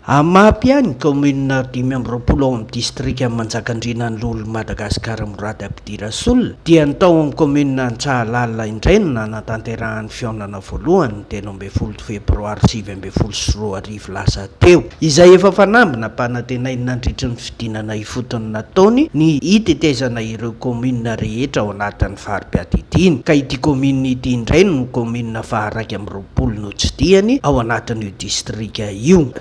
Amapy ihany commune 5 ao amin'ny distrika Manjakandriana Lolo Madagasikara Morady Ampidirasol dia natao amin'ny commune Antsahalala indray no nanatanterahany fihaonana voalohany dia 9 febroary 2024 lasa teo. Izay efa fanambina mpanantenaina nandritra ny fidinana ifotony nataony ny hitetezana ireo commune rehetra ao anatin'ny faharipiady ity. Ka ity commune ity indray no commune faha 20 notsidihany ao anatin'io distrika io.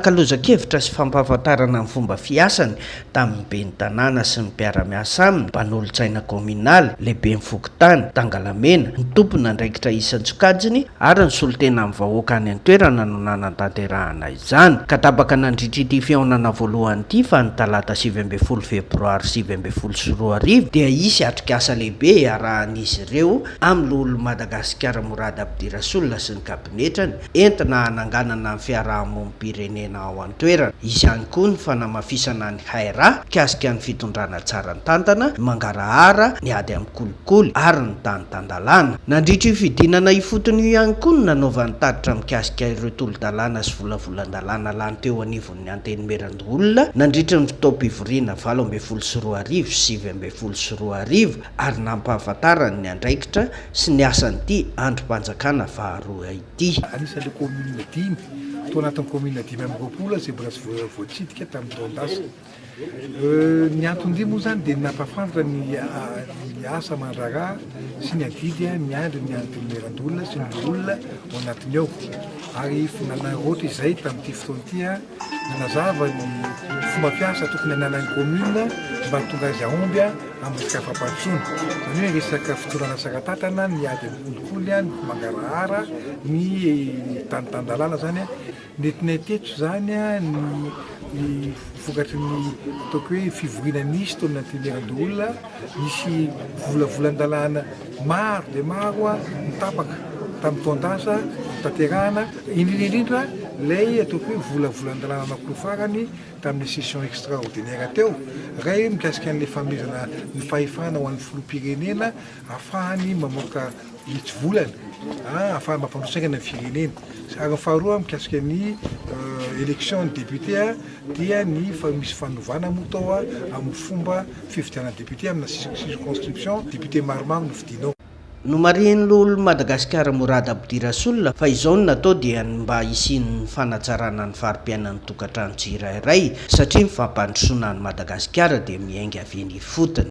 Kalozakevitra sy fampahafantarana ny fomba fiasany tamin'ny ben'ny tanàna sy ny mpiara-miasa aminy, mpanolontsaina kominaly, lehibe ny fokotany, tangalamena, ny tompona andraikitra isan-tsokajiny ary ny solotena amin'ny vahoaka any an-toerana no nanatanterahana izany. Ka tapaka nandritra ity fihaonana voalohany ity fa ny talata 12 febroary 2024 dia isy atrik'asa lehibe arahan'izy ireo amin'ny lolo Madagasikara Morady Ampidirasol sy ny kabinetrany entina hananganana ny fiarahamonim-pirenena ao an-toerana. Izy ihany koa ny fanamafisana ny haira kasika ny fitondrana tsara ny tantana, mangarahara, ny ady amin'ny kolikoly ary ny tany-tandalana. Nandritra io fidinana ifotony io ihany koa no nanaovany tatitra mikasika ireo tolo-dalàna sy volavolan-dalàna lany teo anivon'ny antenimieran-dolona nandritra ny fotoam-pivoriana 2024 sy 2024 ary nampahafantarany ny andraikitra sy ny asan'ity androm-panjakana faharoa ity. Anisan'ilay commune 10 to anatin'ny commune 5 zay mbola tsy voatsidika tamin'ny taondasa. Ny antony moa zany dia nampafantatra ny asa mandraraha sy ny adidy miandry ny antenimieran-dolona sy ny olona ao anatiny ao. Ary nanarota izay tamin'ity fotoana ity nanazava ny fomba fiasa tokony hananan'ny commune mba tonga azy aomby amin'ny resaka fampandrosoana. Zany hoe resaka fitondrana saran-tantana, ny ady amin'ny kolikoly, ny mangarahara, ny tany-tandalàna zany netinay-tetso zany ny vokatry ny ataoko hoe fivoriana nisy tao amin'ny antenimieran-dolona, misy volavolan-dalàna maro dia maro nitapaka tamin'ny taondasa tanterahana indrindra lay ataoko hoe volavolan-dalàna anankiroa farany tamin'ny session extraordinaire teo. Ray mikasika an'ilay fanomezana ny fahefana ho an'ny filoham-pirenena ahafahany mamoaka hitsi-volana, ahafahany mampandrosaingana ny firenena. Ary ny faharoa mikasika ny élection ny député dia ny misy fanovana moa tao amin'ny fomba fifidiana député amina circonscription député maromaro no fidinao. No mariny lolo Madagasikara Morady Ampidirasol fa izao no natao dia mba hisian'ny fanatsarana ny fari-piainan'ny tokantrano tsirairay satria ny fampandrosoana ny Madagasikara dia miainga avy eny ifotony.